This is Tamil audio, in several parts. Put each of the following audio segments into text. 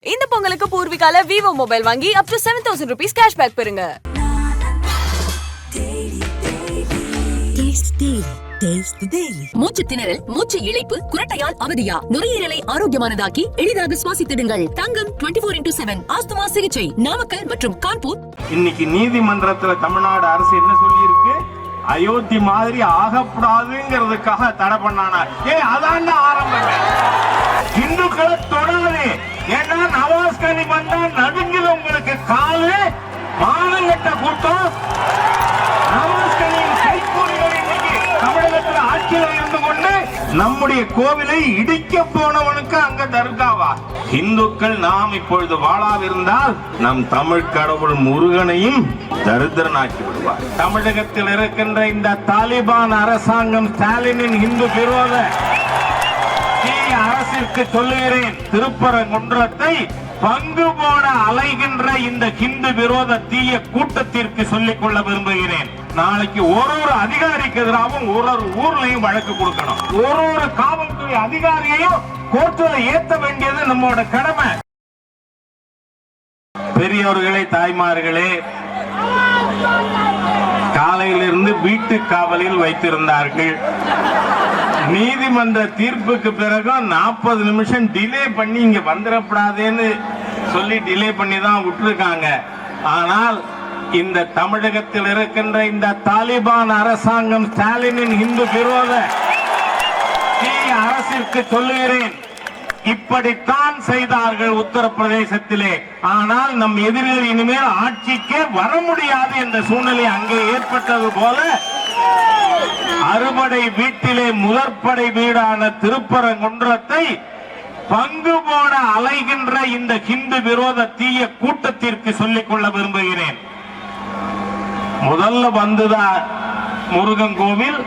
இந்த பொங்கலுக்கு பூர்விகால விவோ மொபைல் வாங்கி up to 7,000 rupees cashback பெறுங்க. மூச்சு திணறல், மூச்சு இழைப்பு, குரட்டையால் அவதியா, நுரையீரலை ஆரோக்கியமானதாக்கி எளிதாக சுவாசித்திடுங்கள். தங்கம் 24x7 ஆஸ்துமா சிகிச்சை நாமக்கல் மற்றும் கான்பூர். இன்னைக்கு நீதிமன்றத்துல தமிழ்நாடு அரசு என்ன சொல்லி இருக்கு? அயோத்தி மாதிரி ஆகக்கூடாதுங்கிறதுக்காக தடை பண்ணானா? அதான் ஆரம்பம். இந்துக்களை தொடாது. ஏன்னா நவாஸ் கனி வந்தா நடுங்குது உங்களுக்கு காலு. மானங்கட்ட கூட்டம். நவாஸ் கனியின் கைக்கூலிகள் இன்னைக்கு தமிழகத்தில் ஆட்சியில் இருந்து கொண்டு நம்முடைய கோவிலை இடிக்க போனவனுக்கு அங்க தர்காவா? இந்துக்கள் நாம் இப்பொழுது வாழாவிருந்தால் நம் தமிழ் கடவுள் முருகனையும் தரித்திரனாக்கி விடுவார். தமிழகத்தில் இருக்கின்ற இந்த தாலிபான் அரசாங்கம் ஸ்டாலினின் இந்து விரோத அரசிற்கு சொல்லுகிறேன், திருப்பரங்குன்றத்தை பங்கு போட அலைகின்ற இந்த ஹிந்து விரோத தீய கூட்டத்திற்கு சொல்லிக் கொள்ள விரும்புகிறேன். நாளைக்கு ஒரு அதிகாரிக்கு எதிராகவும் ஒரு ஊர்லயும் வழக்கு கொடுக்கணும். ஒரு காவல்துறை அதிகாரியையும் கோர்ட்டுல ஏத்த வேண்டியது நம்மோட கடமை. பெரியவர்களே, தாய்மார்களே, காலையிலிருந்து வீட்டு காவலில் வைத்திருந்தார்கள். நீதிமன்ற தீர்ப்புக்கு பிறகு 40 நிமிஷம் டிலே பண்ணி இங்க வந்துடப்படாதேன்னு சொல்லி டிலே பண்ணி தான் விட்டுருக்காங்க. ஆனால் இந்த தமிழகத்தில் இருக்கின்ற இந்த தாலிபான் அரசாங்கம் ஸ்டாலினின் இந்து விரோத தீய அரசிற்கு சொல்லுகிறேன், இப்படித்தான் செய்தார்கள் உத்தரப்பிரதேசத்திலே. ஆனால் நம் எதிரிகள் இனிமேல் ஆட்சிக்கே வர முடியாது என்ற சூழ்நிலை அங்கே ஏற்பட்டது போல அறுபடை வீட்டிலே முதற்படை வீடான திருப்பரங்குன்றத்தை பங்கு போட அலைகின்ற இந்த ஹிந்து விரோத தீய கூட்டத்திற்கு சொல்லிக் கொள்ள விரும்புகிறேன். முதல்ல வந்ததா முருகன் கோவில்,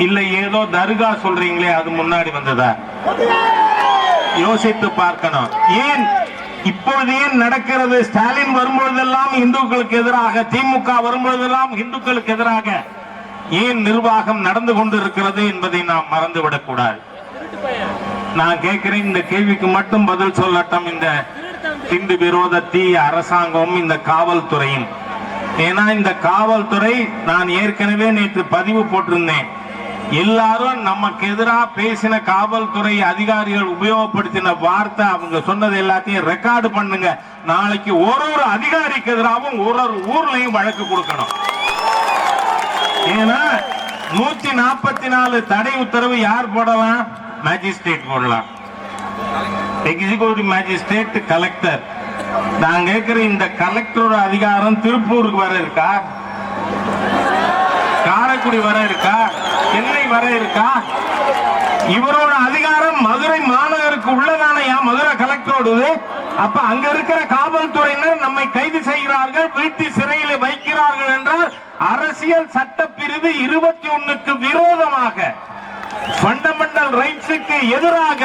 இல்ல ஏதோ தர்கா சொல்றீங்களே அது முன்னாடி வந்ததா? யோசித்து பார்க்கணும். ஏன் இப்பொழுது ஏன் நடக்கிறது? ஸ்டாலின் வரும்பொழுதெல்லாம் இந்துக்களுக்கு எதிராக, திமுக வரும்பொழுதெல்லாம் இந்துக்களுக்கு எதிராக ஏன் நிர்வாகம் நடந்து கொண்டிருக்கிறது என்பதை நாம் மறந்துவிடக் கூடாது. நான் கேட்கிறேன், இந்த கேள்விக்கு மட்டும் பதில் சொல்லட்டும் இந்த இந்து விரோத தீய அரசாங்கம், இந்த காவல்துறையும். ஏன்னா இந்த காவல்துறை, நான் ஏற்கனவே நேற்று பதிவு போட்டிருந்தேன், எல்லாரும் நமக்கு எதிராக பேசின காவல்துறை அதிகாரிகள் உபயோகப்படுத்தின வார்த்தை, அவங்க சொன்னது எல்லாத்தையும் ரெக்கார்டு பண்ணுங்க. நாளைக்கு ஒரு அதிகாரிக்கு எதிராகவும் ஒரு ஊர்லயும் வழக்கு கொடுக்கணும். ஏன்னா 144 தடை உத்தரவு யார் போடலாம்? மேஜிஸ்ட்ரேட் போடலாம். Executive magistrate, collector. நான் கேட்கிற இந்த கலெக்டரோட அதிகாரம் திருப்பூருக்கு வர இருக்கா? காரைக்குடி வர இருக்கா? சென்னை வர இருக்கா? இவரோட அதிகாரம் மதுரை மாநகருக்கு உள்ளதானையா மதுரை கலெக்டரோடு? அப்ப அங்க இருக்கிற காவல்துறையினர் நம்மை கைது செய்கிறார்கள், வீட்டு சிறையில் வைக்கிறார்கள் என்றால் அரசியல் சட்டப்பிரிவு 21க்கு விரோதமாக, ஃபண்டமெண்டல் ரைட்ஸுக்கு எதிராக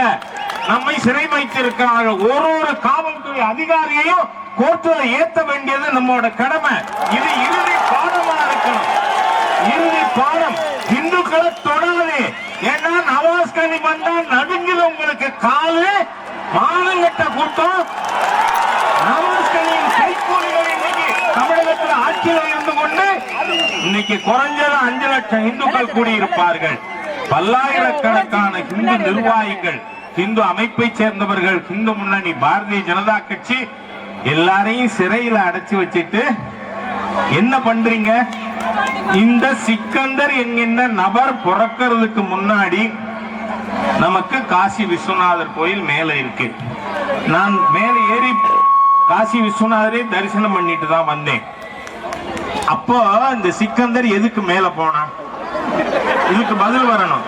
நம்மை சிறை வைத்திருக்கிறார்கள். ஒரு காவல்துறை அதிகாரியையும் கோர்ட்டில் ஏத்த வேண்டியது நம்மோட கடமை. இது இறுதி பாடமா இருக்கணும். இறுதி பாடம். இந்துக்களை தொடாது. ஏன்னா நவாஸ் கனி வந்தா நடுங்குது உங்களுக்கு காலு. மானங்கட்ட கூட்டம். நவாஸ் கனியின் கைக்கூலிகள் இன்னைக்கு தமிழகத்தில் ஆட்சியில் இருந்து கொண்டு இன்னைக்கு குறைஞ்சது 5 லட்சம் இந்துக்கள் கூடியிருப்பார்கள். பல்லாயிரக்கணக்கான இந்து நிர்வாகிகள், இந்து அமைப்பை சேர்ந்தவர்கள், இந்து முன்னணி, பாரதிய ஜனதா கட்சி எல்லாரையும் சிறையில் அடைச்சு வச்சுட்டு என்ன பண்றீங்க? இந்த சிக்கந்தர் என்கின்ற நபர் பிறக்கிறதுக்கு முன்னாடி நமக்கு காசி விஸ்வநாதர் கோயில் மேல இருக்கு. நான் மேல ஏறி காசி விஸ்வநாதரை தரிசனம் பண்ணிட்டு தான் வந்தேன். அப்போ இந்த சிக்கந்தர் எதுக்கு மேல போனா? இதுக்கு பதில் வரணும்.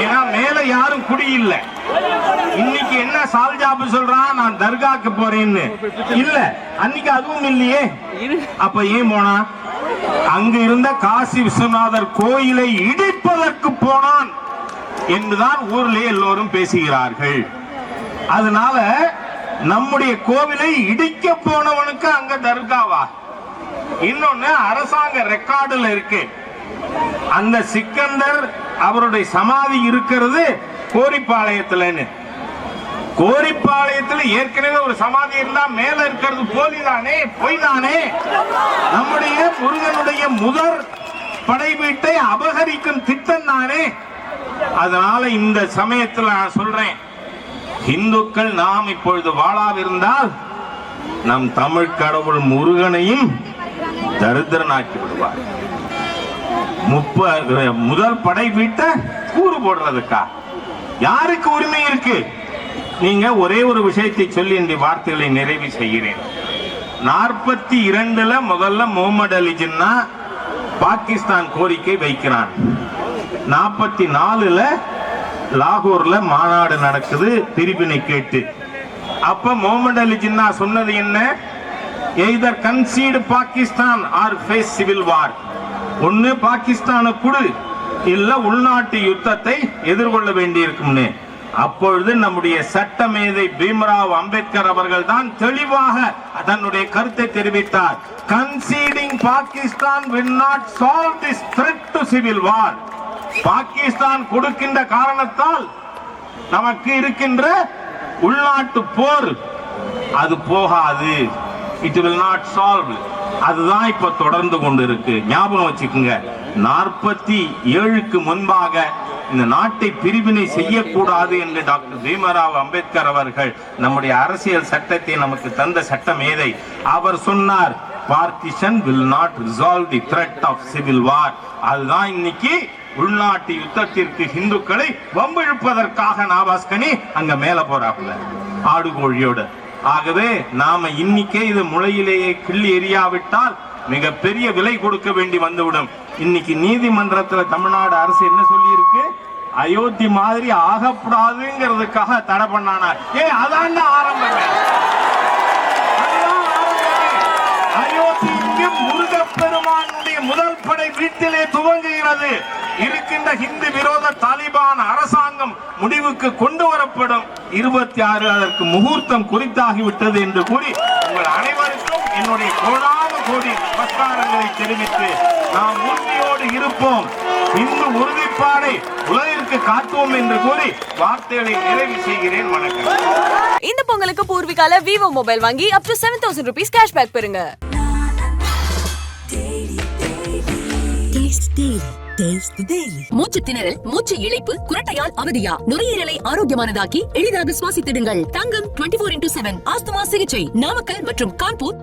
ஏன்னா மேல யாரும் குடி இல்லை. இன்னைக்கு என்ன சால்ஜாபு சொல்றான், நான் தர்காக்கு போறேன்னு. இல்ல, அன்னைக்கு அதுவும் இல்லையே. அப்ப ஏன் போனா? அங்கு இருந்த காசி விஸ்வநாதர் கோயிலை இடிப்பதற்கு போனான் என்றுதான் ஊரிலே எல்லோரும் பேசுகிறார்கள். அதனால நம்முடைய கோவிலை இடிக்க போனவனுக்கு அங்க தர்காவா? இன்னொன்னு அரசாங்க ரெக்கார்டுல இருக்கு, அந்த சிக்கந்தர் அவருடைய சமாதி இருக்கிறது கோரிப்பாளையத்துல. கோரிப்பாளையத்தில் ஏற்கனவே ஒரு சமாதி இருந்தா மேல இருக்கிறது போலிதானே, பொய்தானே? நம்முடைய முருகனுடைய முதல் படை வீட்டை அபகரிக்கும் திட்டம் தானே. அதனால இந்த சமயத்தில் நான் சொல்றேன், இந்துக்கள் நாம் இப்பொழுது வாழாவிருந்தால் நம் தமிழ் கடவுள் முருகனையும் தரித்திரனாக்கி விடுவார். முதல் படை வீட்டை கூறு போடுறதுக்கா யாருக்கு உரிமை இருக்கு? நீங்க ஒரே ஒரு விஷயத்தை சொல்லி இந்த வார்த்தைகளை நிறைவு செய்கிறேன். 42 முதல்ல முகமது அலி ஜின்னா பாகிஸ்தான் கோரிக்கை வைக்கிறான். 44 லாகூர்ல மாநாடு நடக்குது பிரிவினை கேட்டு. அப்ப முகமது அலி ஜின்னா சொன்னது என்ன? Either concede Pakistan or face civil war. ஒன்னு பாகிஸ்தான குடு, இல்ல உள்நாட்டு யுத்தத்தை எதிர்கொள்ள வேண்டியிருக்கும்னு. அப்பொழுது நம்முடைய சட்டமேதை பீம்ராவ் அம்பேத்கர் அவர்கள் தான் தெளிவாக தன்னுடைய கருத்தை தெரிவித்தார். கன்சீடிங் Pakistan will not solve this threat to civil war. Pakistan கொடுக்கின்ற காரணத்தால் நமக்கு இருக்கின்ற உள்நாட்டு போர் அது போகாது. It will not solve. அதுதான் இப்ப தொடர்ந்து கொண்டு இருக்கு. ஞாபகம் வச்சுக்கோங்க, 47க்கு முன்பாக இந்த நாட்டை பிரிவினை செய்யக்கூடாது என்று டாக்டர் பீம்ராவ் அம்பேத்கர் அவர்கள் நம்முடைய அரசியல் சட்டத்தை நமக்கு தந்த சட்ட மேதை அவர் சொன்னார், partition will not resolve the threat of civil war. அதுதான் இன்னைக்கு உள்நாட்டு யுத்தத்திற்கு இந்துக்களை வம்பிழுப்பதற்காக நவாஸ்கனி அங்க மேல போறாப்புல ஆடுகோழியோட. ஆகவே நாம இன்னைக்கே இது முளையிலேயே கிள்ளி எறியாவிட்டால் மிகப்பெரிய விலை கொடுக்க வேண்டி வந்துவிடும். இன்னைக்கு நீதிமன்றத்துல தமிழ்நாடு அரசு என்ன சொல்லி இருக்கு? அயோத்தி மாதிரி ஆகக்கூடாதுங்கிறதுக்காக தடை பண்ணானா? அதான் ஆரம்பமே. அயோத்தி இங்கு முருகப்பெருமானுடைய முதல் படை வீட்டிலே துவங்குகிறது. இருக்கின்ற ஹிந்து விரோத தாலிபான் அரசாங்கம் முடிவுக்கு கொண்டு வரப்படும். 26 அதற்கு முகூர்த்தம் குறித்தாகிவிட்டது என்று கூறி உங்கள் அனைவருக்கும் என்னுடைய கோடான கோடி நமஸ்காரங்களை தெரிவித்து நாம் உறுதியோடு இருப்போம், இந்து உறுதிப்பாடை உலகிற்கு காட்டுவோம் என்று கூறி வார்த்தைகளை நிறைவு செய்கிறேன். வணக்கம். இந்த பொங்கலுக்கு பூர்விகால விவோ மொபைல் வாங்கி up to 7,000 rupees கேஷ்பேக் பெறுங்க. மூச்சு திணறல், மூச்சு இழைப்பு, குரட்டையால் அவதியா, நுரையீரலை ஆரோக்கியமானதாக்கி எளிதாக சுவாசித்திடுங்கள். தங்கம் 24/7 ஆஸ்துமா சிகிச்சை நாமக்கல் மற்றும் கான்பூர்.